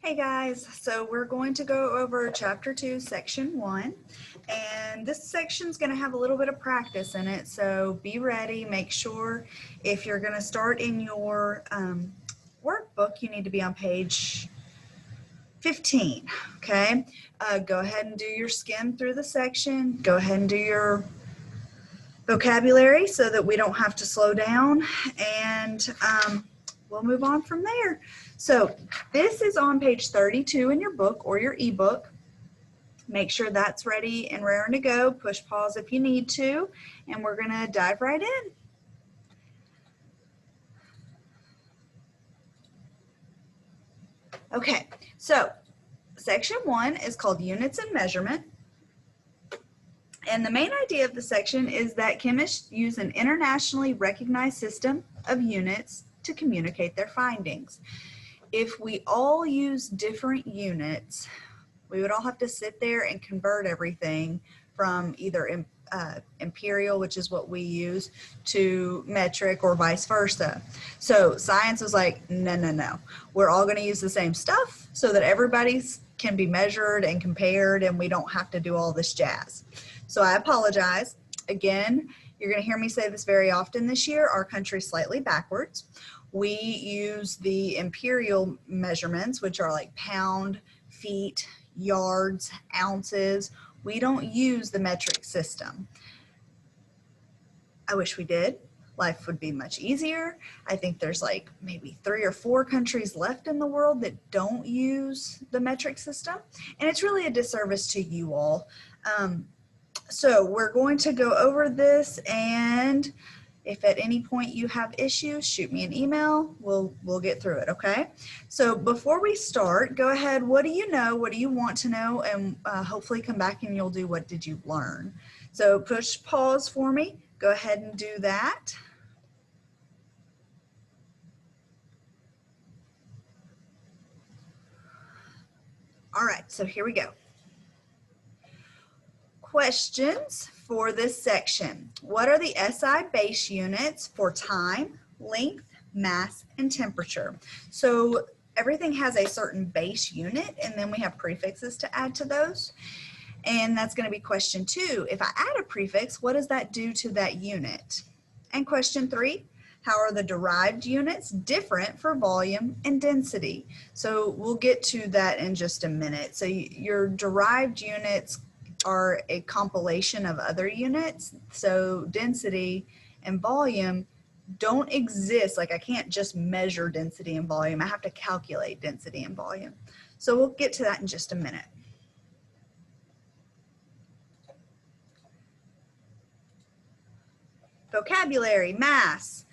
Hey guys, so we're going to go over Chapter 2, Section 1, and this section is going to have a little bit of practice in it, so be ready. Make sure if you're going to start in your workbook, you need to be on page 15, okay? Go ahead and do your skim through the section. Go ahead and do your vocabulary so that we don't have to slow down, and we'll move on from there. So this is on page 32 in your book or your ebook. Make sure that's ready and raring to go. Push pause if you need to, and we're going to dive right in. Okay, so section 1 is called Units and Measurement. And the main idea of the section is that chemists use an internationally recognized system of units to communicate their findings. If we all use different units, we would all have to sit there and convert everything from either imperial, which is what we use, to metric or vice versa. So science was like, no. We're all going to use the same stuff so that everybody can be measured and compared and we don't have to do all this jazz. So I apologize. Again, you're going to hear me say this very often this year. Our country's slightly backwards. We use the imperial measurements, which are like pound, feet, yards, ounces. We don't use the metric system. I wish we did. Life would be much easier. I think there's like maybe 3 or 4 countries left in the world that don't use the metric system. And it's really a disservice to you all. So we're going to go over this, and if at any point you have issues, shoot me an email. We'll get through it, okay? So before we start, go ahead. What do you know? What do you want to know? And hopefully come back and you'll do what did you learn. So push pause for me. Go ahead and do that. All right, so here we go. Questions for this section. What are the SI base units for time, length, mass, and temperature? So everything has a certain base unit, and then we have prefixes to add to those. And that's going to be question 2. If I add a prefix, what does that do to that unit? And question 3, how are the derived units different for volume and density? So we'll get to that in just a minute. So your derived units are a compilation of other units. So density and volume don't exist. Like I can't just measure density and volume. I have to calculate density and volume. So we'll get to that in just a minute. Vocabulary, mass.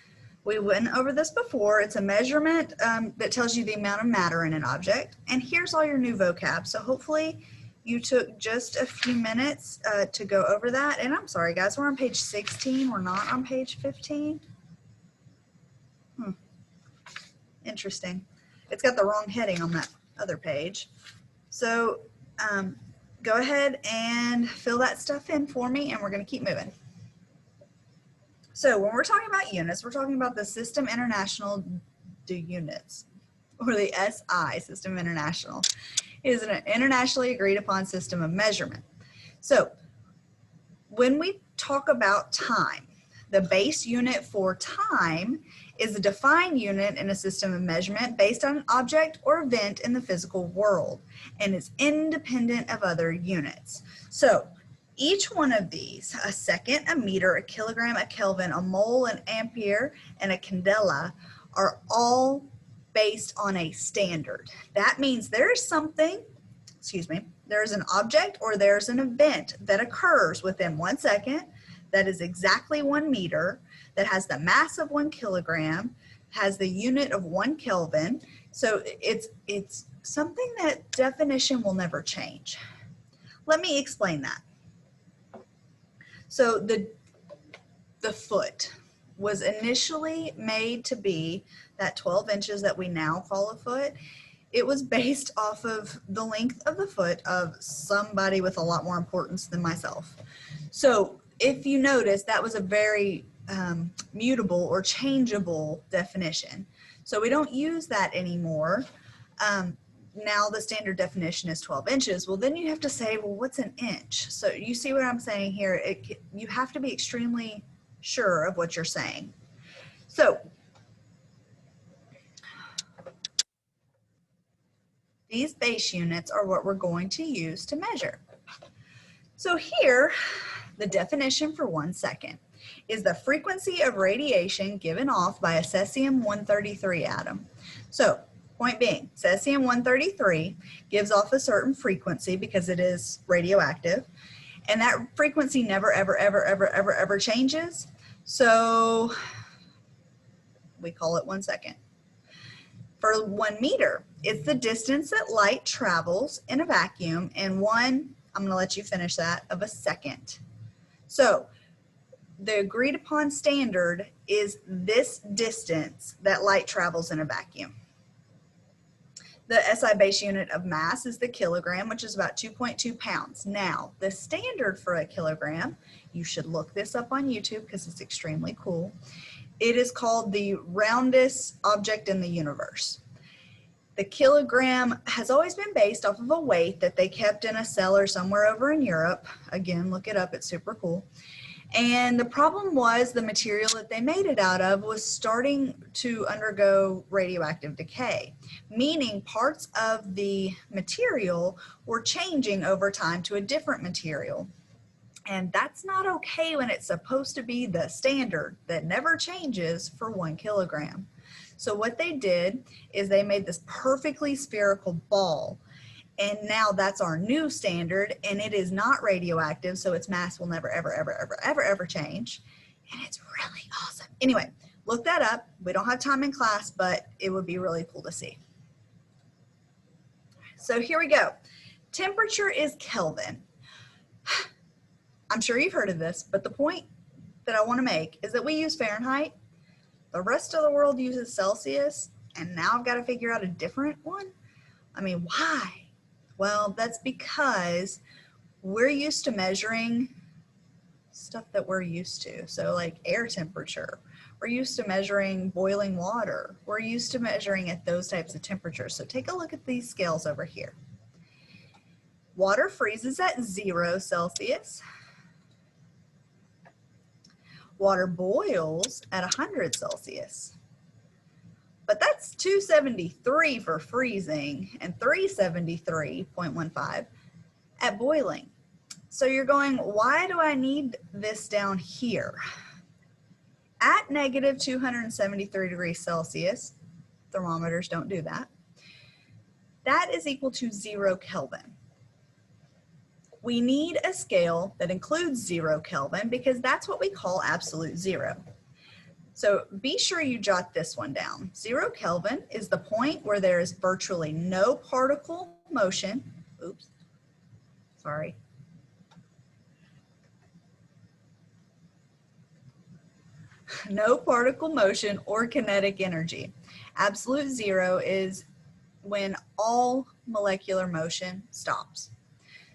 We went over this before. It's a measurement that tells you the amount of matter in an object. And here's all your new vocab. So hopefully you took just a few minutes to go over that. And I'm sorry, guys, we're on page 16. We're not on page 15. Interesting. It's got the wrong heading on that other page. So go ahead and fill that stuff in for me, and we're going to keep moving. So when we're talking about units, we're talking about the Système Internationale de Units, or the SI, Système Internationale. It is an internationally agreed upon system of measurement. So when we talk about time, the base unit for time is a defined unit in a system of measurement based on an object or event in the physical world, and is independent of other units. So each one of these, a second, a meter, a kilogram, a kelvin, a mole, an ampere, and a candela, are all based on a standard. That means there is something, there's an object or there's an event that occurs within 1 second that is exactly 1 meter, that has the mass of 1 kilogram, has the unit of 1 kelvin. So it's something that definition will never change. Let me explain that. So the foot was initially made to be that 12 inches that we now call a foot. It was based off of the length of the foot of somebody with a lot more importance than myself. So if you notice, that was a very mutable or changeable definition. So we don't use that anymore. now the standard definition is 12 inches. Well, then you have to say, well, what's an inch? So you see what I'm saying here? You have to be extremely sure of what you're saying. So these base units are what we're going to use to measure. So here, the definition for 1 second is the frequency of radiation given off by a cesium-133 atom. So point being, cesium-133 gives off a certain frequency because it is radioactive, and that frequency never, ever changes. So we call it 1 second. For 1 meter, it's the distance that light travels in a vacuum, and I'm going to let you finish that, of a second. So the agreed upon standard is this distance that light travels in a vacuum. The SI base unit of mass is the kilogram, which is about 2.2 pounds. Now, the standard for a kilogram, you should look this up on YouTube because it's extremely cool. It is called the roundest object in the universe. The kilogram has always been based off of a weight that they kept in a cellar somewhere over in Europe. Again, look it up, it's super cool. And the problem was the material that they made it out of was starting to undergo radioactive decay, meaning parts of the material were changing over time to a different material. And that's not okay when it's supposed to be the standard that never changes for 1 kilogram. So what they did is they made this perfectly spherical ball. And now that's our new standard, and it is not radioactive, so its mass will never, ever change. And it's really awesome. Anyway, look that up. We don't have time in class, but it would be really cool to see. So here we go. Temperature is Kelvin. I'm sure you've heard of this, but the point that I want to make is that we use Fahrenheit. The rest of the world uses Celsius, and now I've got to figure out a different one. I mean, why? Well, that's because we're used to measuring stuff that we're used to. So like air temperature, we're used to measuring boiling water. We're used to measuring at those types of temperatures. So take a look at these scales over here. Water freezes at 0 Celsius. Water boils at 100 Celsius. But that's 273 for freezing and 373.15 at boiling. So you're going, why do I need this down here? At negative 273 degrees Celsius, thermometers don't do that, that is equal to 0 Kelvin. We need a scale that includes 0 Kelvin because that's what we call absolute zero. So be sure you jot this one down. 0 Kelvin is the point where there is virtually no particle motion. Oops, sorry. No particle motion or kinetic energy. Absolute zero is when all molecular motion stops.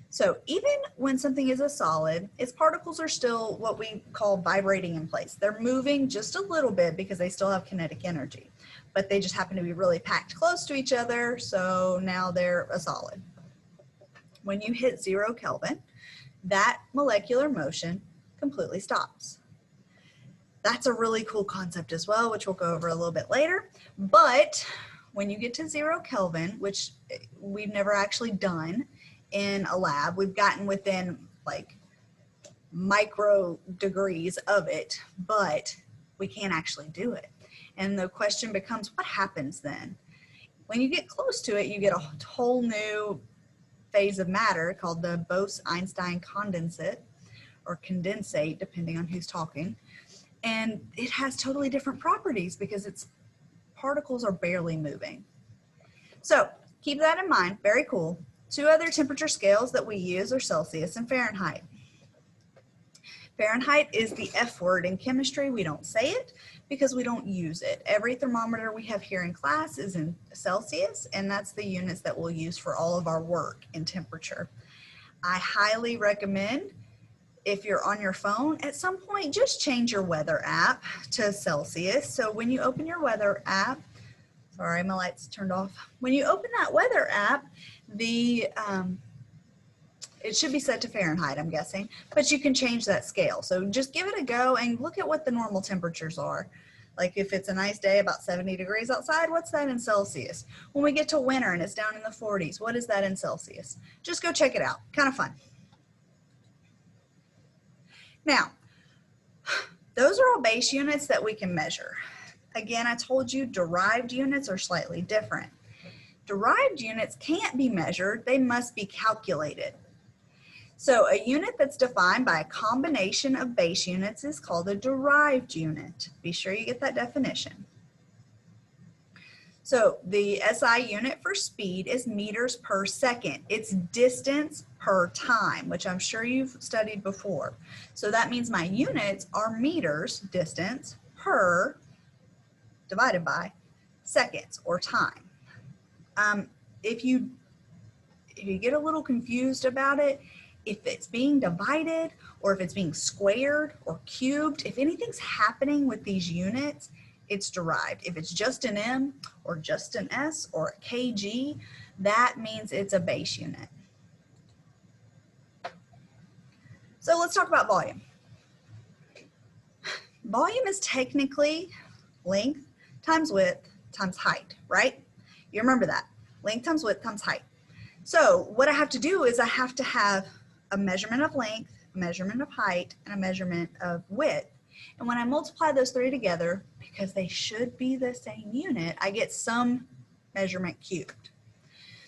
So even when something is a solid, its particles are still what we call vibrating in place. They're moving just a little bit because they still have kinetic energy, but they just happen to be really packed close to each other, so now they're a solid. When you hit 0 Kelvin, that molecular motion completely stops. That's a really cool concept as well, which we'll go over a little bit later. But when you get to 0 Kelvin, which we've never actually done in a lab, we've gotten within like micro degrees of it, but we can't actually do it. And the question becomes, what happens then? When you get close to it, you get a whole new phase of matter called the Bose-Einstein condensate, or condensate, depending on who's talking. And it has totally different properties because its particles are barely moving. So keep that in mind, very cool. 2 other temperature scales that we use are Celsius and Fahrenheit. Fahrenheit is the F word in chemistry. We don't say it because we don't use it. Every thermometer we have here in class is in Celsius, and that's the units that we'll use for all of our work in temperature. I highly recommend, if you're on your phone, at some point, just change your weather app to Celsius. So when you open your weather app, Sorry, my lights turned off. When you open that weather app, it should be set to Fahrenheit, I'm guessing, but you can change that scale. So just give it a go and look at what the normal temperatures are. Like if it's a nice day, about 70 degrees outside, what's that in Celsius? When we get to winter and it's down in the 40s, what is that in Celsius? Just go check it out. Kind of fun. Now, those are all base units that we can measure. Again, I told you derived units are slightly different. Derived units can't be measured, they must be calculated. So a unit that's defined by a combination of base units is called a derived unit. Be sure you get that definition. So the SI unit for speed is meters per second. It's distance per time, which I'm sure you've studied before. So that means my units are meters, distance, per, divided by, seconds, or time. If you get a little confused about it, if it's being divided or if it's being squared or cubed, if anything's happening with these units, it's derived. If it's just an M or just an S or a kg, that means it's a base unit. So let's talk about volume. Volume is technically length times width times height, right? You remember that. Length times width times height. So what I have to do is I have to have a measurement of length, a measurement of height, and a measurement of width. And when I multiply those three together, because they should be the same unit, I get some measurement cubed.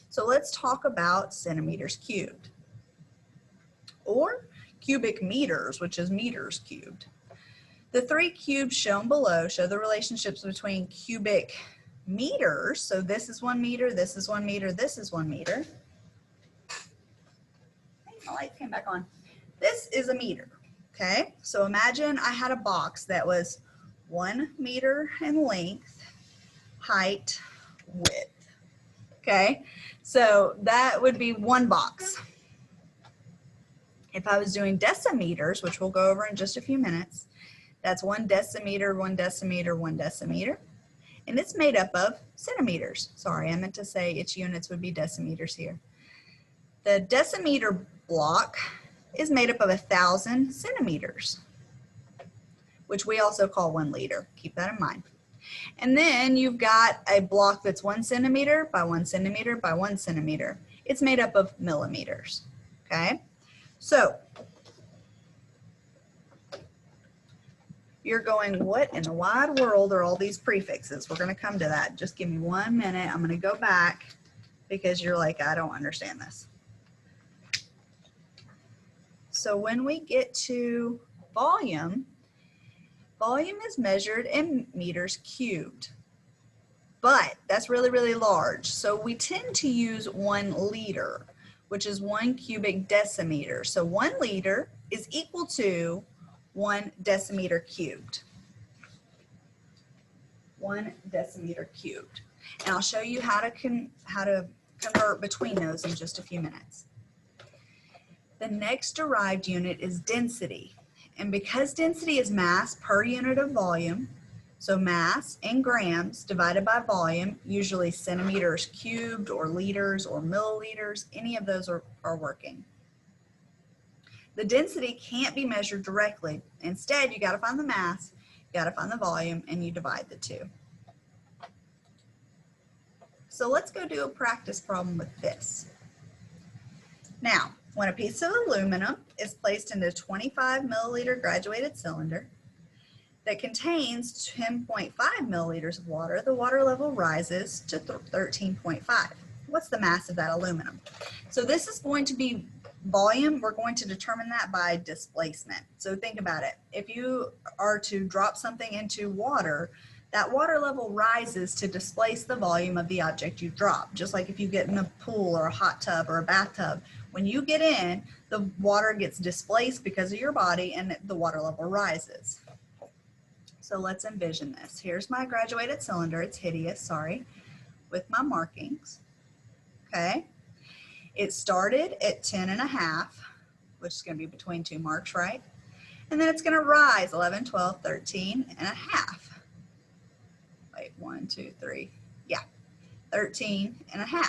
So let's talk about centimeters cubed, or cubic meters, which is meters cubed. The three cubes shown below show the relationships between cubic meters. So this is 1 meter, this is 1 meter, this is 1 meter. My lights came back on. This is a meter, okay? So imagine I had a box that was 1 meter in length, height, width, okay? So that would be one box. If I was doing decimeters, which we'll go over in just a few minutes, that's 1 decimeter, 1 decimeter, 1 decimeter. And it's made up of centimeters. Sorry, I meant to say its units would be decimeters here. The decimeter block is made up of 1,000 centimeters, which we also call 1 liter. Keep that in mind. And then you've got a block that's 1 centimeter by 1 centimeter by 1 centimeter. It's made up of millimeters, okay? So you're going, what in the wide world are all these prefixes? We're going to come to that. Just give me 1 minute. I'm going to go back because you're like, I don't understand this. So when we get to volume, volume is measured in meters cubed, but that's really, really large. So we tend to use 1 liter, which is 1 cubic decimeter. So 1 liter is equal to 1 decimeter cubed. 1 decimeter cubed. And I'll show you how to convert between those in just a few minutes. The next derived unit is density. And because density is mass per unit of volume, so mass in grams divided by volume, usually centimeters cubed or liters or milliliters, any of those are working. The density can't be measured directly. Instead, you got to find the mass, you got to find the volume, and you divide the two. So let's go do a practice problem with this. Now, when a piece of aluminum is placed in a 25 milliliter graduated cylinder that contains 10.5 milliliters of water, the water level rises to 13.5. What's the mass of that aluminum? So this is going to be volume. We're going to determine that by displacement. So think about it. If you are to drop something into water, that water level rises to displace the volume of the object you drop. Just like if you get in a pool or a hot tub or a bathtub, when you get in, the water gets displaced because of your body and the water level rises. So let's envision this. Here's my graduated cylinder. It's hideous, sorry, with my markings. Okay. It started at 10.5, which is going to be between 2 marks, right? And then it's going to rise 11, 12, 13.5. Wait, 1, 2, 3. Yeah. 13.5.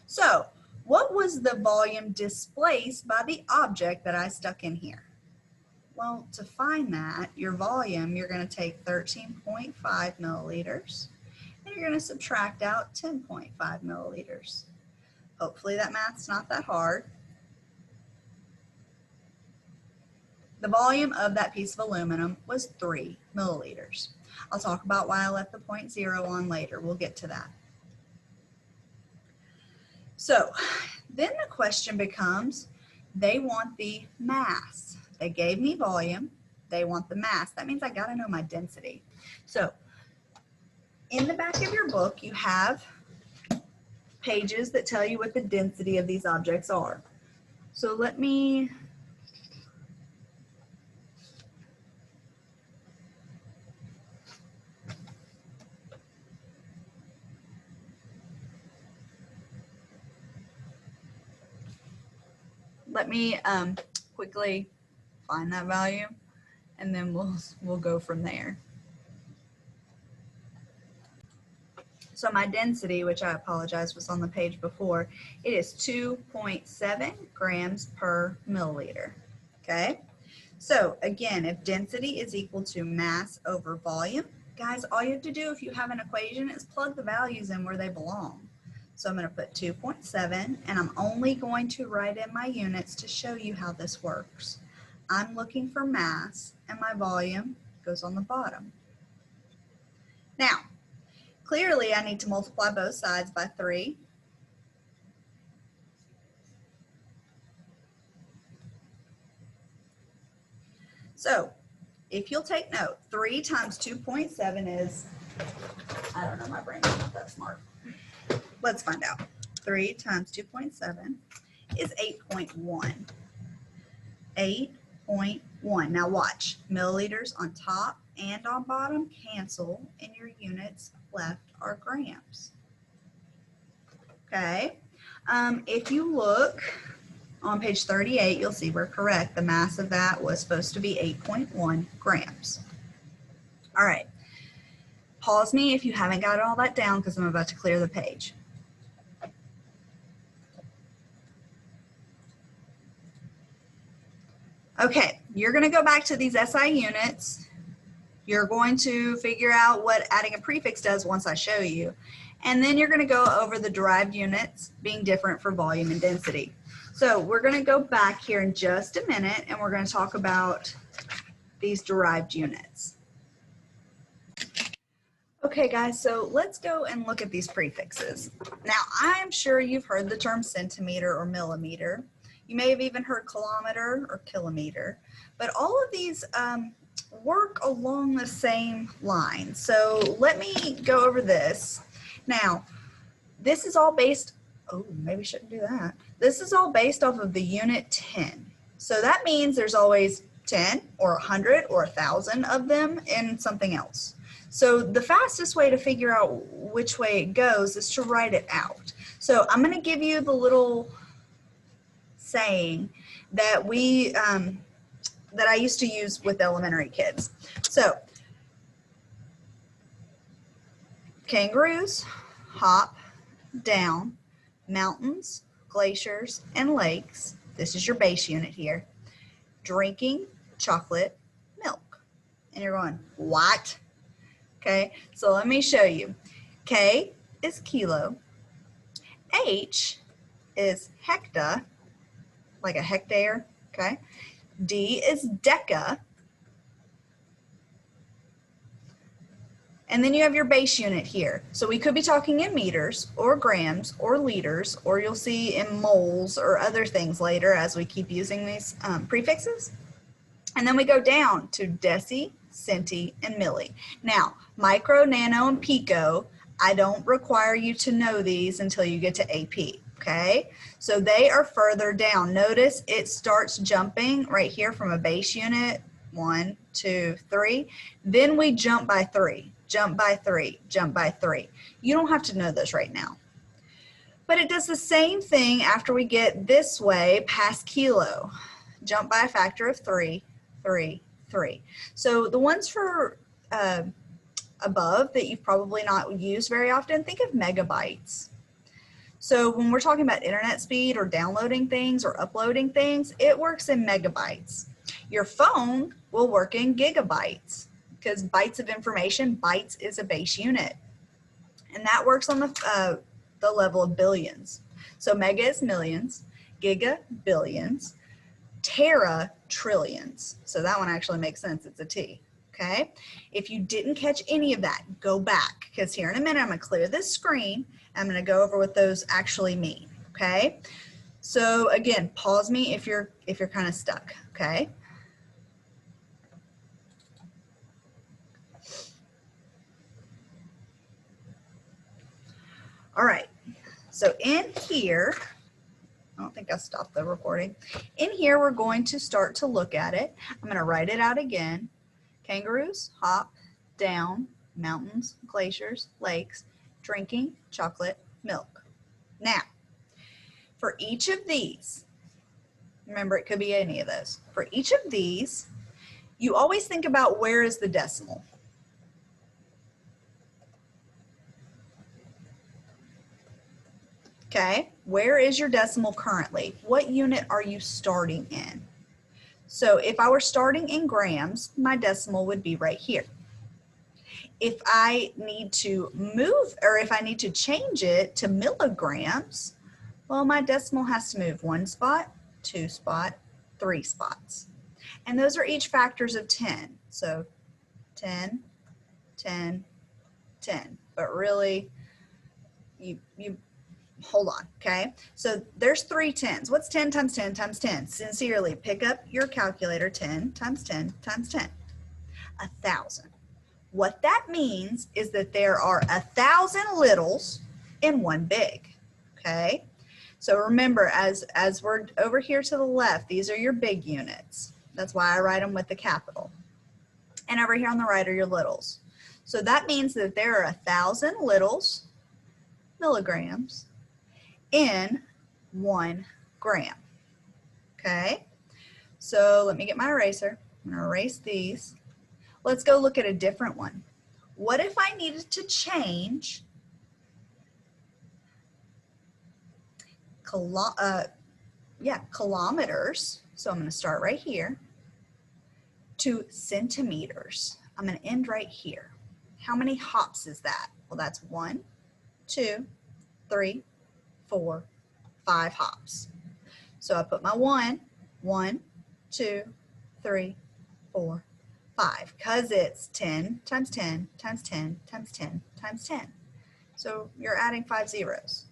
So what was the volume displaced by the object that I stuck in here? Well, to find that, your volume, you're going to take 13.5 milliliters and you're going to subtract out 10.5 milliliters. Hopefully that math's not that hard. The volume of that piece of aluminum was 3 milliliters. I'll talk about why I left the 0.0 on later. We'll get to that. So then the question becomes, they want the mass. They gave me volume. They want the mass. That means I got to know my density. So in the back of your book, you have pages that tell you what the density of these objects are. So let me quickly find that value, and then we'll go from there. So my density, which I apologize was on the page before, it is 2.7 grams per milliliter. Okay. So again, if density is equal to mass over volume, guys, all you have to do if you have an equation is plug the values in where they belong. So I'm going to put 2.7, and I'm only going to write in my units to show you how this works. I'm looking for mass, and my volume goes on the bottom. Now, clearly I need to multiply both sides by 3. So if you'll take note, 3 times 2.7 is, I don't know, my brain's not that smart. Let's find out. 3 times 2.7 is 8.1. 8.1. Now watch, milliliters on top and on bottom cancel, and your units left are grams. Okay. If you look on page 38, you'll see we're correct. The mass of that was supposed to be 8.1 grams. All right. Pause me if you haven't got all that down because I'm about to clear the page. Okay, you're going to go back to these SI units. You're going to figure out what adding a prefix does once I show you. And then you're going to go over the derived units being different for volume and density. So we're going to go back here in just a minute and we're going to talk about these derived units. Okay guys, so let's go and look at these prefixes. Now I'm sure you've heard the term centimeter or millimeter. You may have even heard kilometer or kilometer, but all of these work along the same line. So let me go over this. Now, this is all based, oh, maybe I shouldn't do that. This is all based off of the unit 10. So that means there's always 10 or 100 or 1,000 of them in something else. So the fastest way to figure out which way it goes is to write it out. So I'm going to give you the little saying that that I used to use with elementary kids. So kangaroos hop down mountains, glaciers, and lakes. This is your base unit here. Drinking chocolate milk. And you're going, what? Okay, so let me show you. K is kilo. H is hecta, like a hectare, okay? D is deca. And then you have your base unit here. So we could be talking in meters or grams or liters, or you'll see in moles or other things later as we keep using these prefixes. And then we go down to deci, centi, and milli. Now, micro, nano, and pico, I don't require you to know these until you get to AP, okay? So they are further down. Notice it starts jumping right here from a base unit, 1, 2, 3. Then we jump by 3, jump by 3, jump by 3. You don't have to know those right now. But it does the same thing after we get this way past kilo. Jump by a factor of 3, 3, 3. So the ones for above that you've probably not used very often, think of megabytes. So when we're talking about internet speed or downloading things or uploading things, it works in megabytes. Your phone will work in gigabytes because bytes of information, bytes is a base unit. And that works on the level of billions. So mega is millions, giga, billions, tera, trillions. So that one actually makes sense, it's a T, okay? If you didn't catch any of that, go back, because here in a minute I'm gonna clear this screen, I'm gonna go over what those actually mean, okay? So again, pause me if you're kind of stuck, okay? All right, so in here, I don't think I stopped the recording. In here, we're going to start to look at it. I'm going to write it out again. Kangaroos, hop, down, mountains, glaciers, lakes, drinking, chocolate, milk. Now, for each of these, remember it could be any of those. For each of these, you always think about where is the decimal. Okay, where is your decimal currently? What unit are you starting in? So if I were starting in grams, my decimal would be right here. If I need to move, or if I need to change it to milligrams, well, my decimal has to move 1 spot, 2 spot, 3 spots. And those are each factors of 10. So 10, 10, 10. But really, you hold on, okay? So there's 3 tens. What's 10 times 10 times 10? Sincerely, pick up your calculator. 10 times 10 times 10. 1,000. What that means is that there are 1,000 littles in one big, okay? So remember, as we're over here to the left, these are your big units. That's why I write them with the capital. And over here on the right are your littles. So that means that there are 1,000 littles, milligrams, in 1 gram, okay? So let me get my eraser. I'm gonna erase these. Let's go look at a different one. What if I needed to change kilometers, so I'm gonna start right here, to centimeters. I'm gonna end right here. How many hops is that? Well, that's 1, 2, 3, 4, 5 hops. So I put my 1, 2, 3, 4, 5, because it's 10 times 10 times 10 times 10 times 10. So you're adding 5 zeros.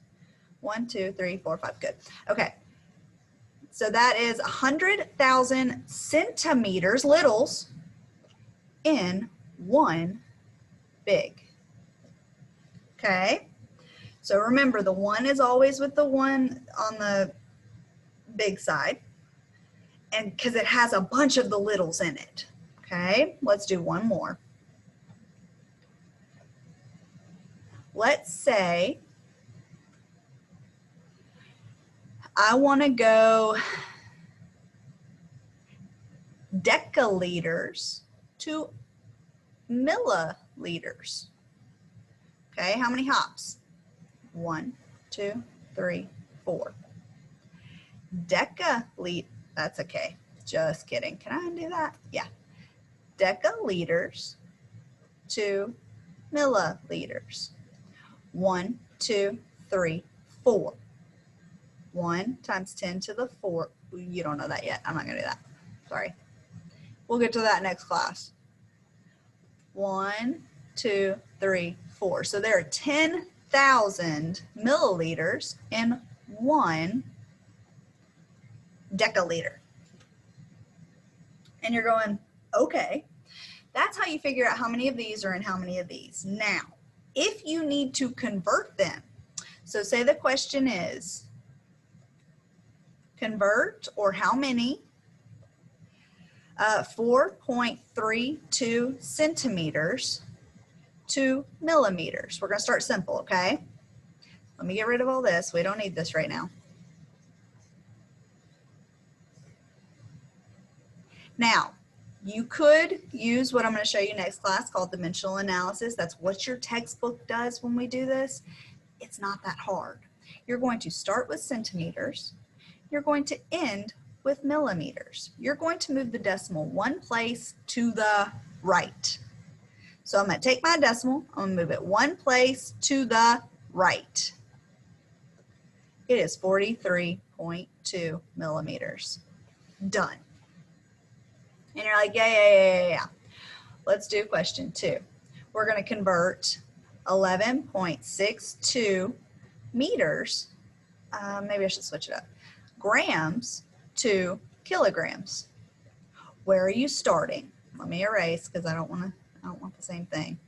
1, 2, 3, 4, 5. Good. Okay. So that is 100,000 centimeters, littles, in 1 big. Okay. So remember, the 1 is always with the 1 on the big side, and because it has a bunch of the littles in it. Okay, let's do one more. Let's say I want to go decaliters to milliliters. Okay, how many hops? 1, 2, 3, 4. Decaliter, that's okay. Just kidding. Can I undo that? Yeah. Decaliters to milliliters. 1, 2, 3, 4. 1 times 10 to the 4. You don't know that yet. I'm not going to do that. Sorry. We'll get to that next class. 1, 2, 3, 4. So there are 10,000 milliliters in 1 decaliter. And you're going, okay, that's how you figure out how many of these are in how many of these. Now, if you need to convert them, so say the question is, convert, or how many, 4.32 centimeters to millimeters. We're going to start simple, okay? Let me get rid of all this. We don't need this right now. Now, You could use what I'm going to show you next class called dimensional analysis. That's what your textbook does when we do this. It's not that hard. You're going to start with centimeters. You're going to end with millimeters. You're going to move the decimal one place to the right. So I'm going to take my decimal, I'm going to move it one place to the right. It is 43.2 millimeters. Done. And you're like, yeah. Let's do question 2. We're going to convert 11.62 meters, maybe I should switch it up, grams to kilograms. Where are you starting? Let me erase because I don't want the same thing.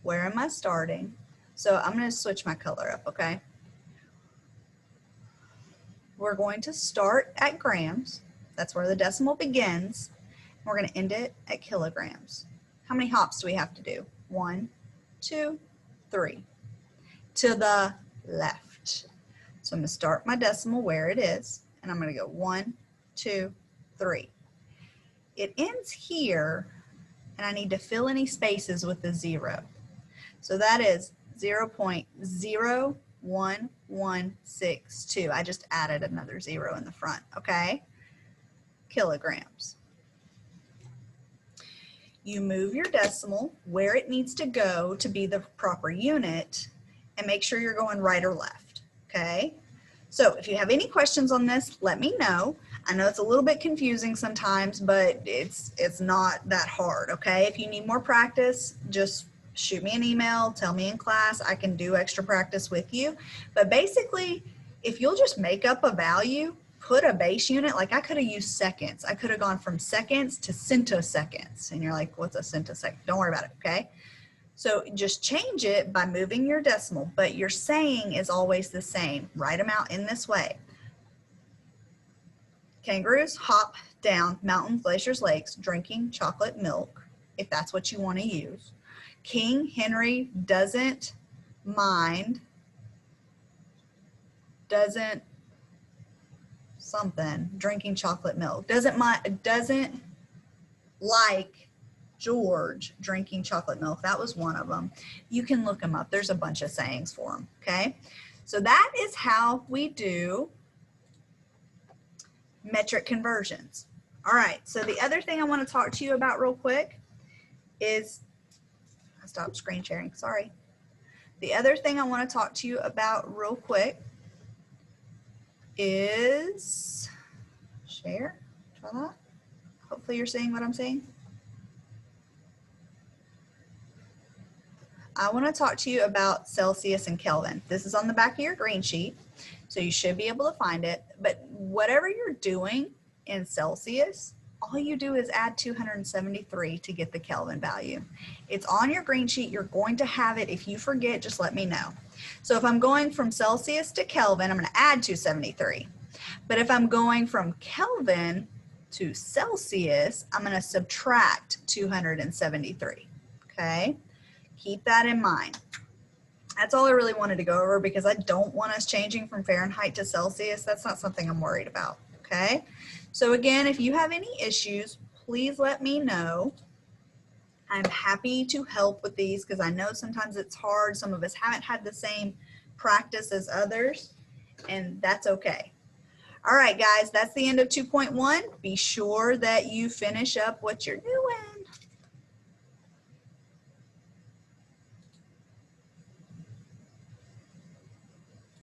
Where am I starting? So I'm going to switch my color up, okay? We're going to start at grams. That's where the decimal begins. We're going to end it at kilograms. How many hops do we have to do? 1, 2, 3. To the left. So I'm going to start my decimal where it is, and I'm going to go 1, 2, 3. It ends here, and I need to fill any spaces with a 0. So that is 0.01162. I just added another 0 in the front, okay? Kilograms. You move your decimal where it needs to go to be the proper unit and make sure you're going right or left, okay? So if you have any questions on this, let me know. I know it's a little bit confusing sometimes, but it's not that hard, okay? If you need more practice, just shoot me an email, tell me in class, I can do extra practice with you. But basically, if you'll just make up a value, put a base unit, like I could have used seconds. I could have gone from seconds to centiseconds. And you're like, what's a centisecond? Don't worry about it, okay? So just change it by moving your decimal, but your saying is always the same. Write them out in this way. Kangaroos hop down mountains, glaciers, lakes, drinking chocolate milk, if that's what you want to use. King Henry doesn't mind, doesn't something, drinking chocolate milk. Doesn't like George drinking chocolate milk. That was one of them. You can look them up. There's a bunch of sayings for them, okay? So that is how we do metric conversions. All right, so the other thing I want to talk to you about real quick is, I stopped screen sharing, sorry. The other thing I want to talk to you about real quick is share, try that. Hopefully you're seeing what I'm saying. I want to talk to you about Celsius and Kelvin. This is on the back of your green sheet, so you should be able to find it. But whatever you're doing in Celsius, all you do is add 273 to get the Kelvin value. It's on your green sheet. You're going to have it. If you forget, just let me know. So if I'm going from Celsius to Kelvin, I'm going to add 273. But if I'm going from Kelvin to Celsius, I'm going to subtract 273, okay? Keep that in mind. That's all I really wanted to go over because I don't want us changing from Fahrenheit to Celsius. That's not something I'm worried about, okay? So again, if you have any issues, please let me know. I'm happy to help with these because I know sometimes it's hard. Some of us haven't had the same practice as others, and that's okay. All right, guys, that's the end of 2.1. Be sure that you finish up what you're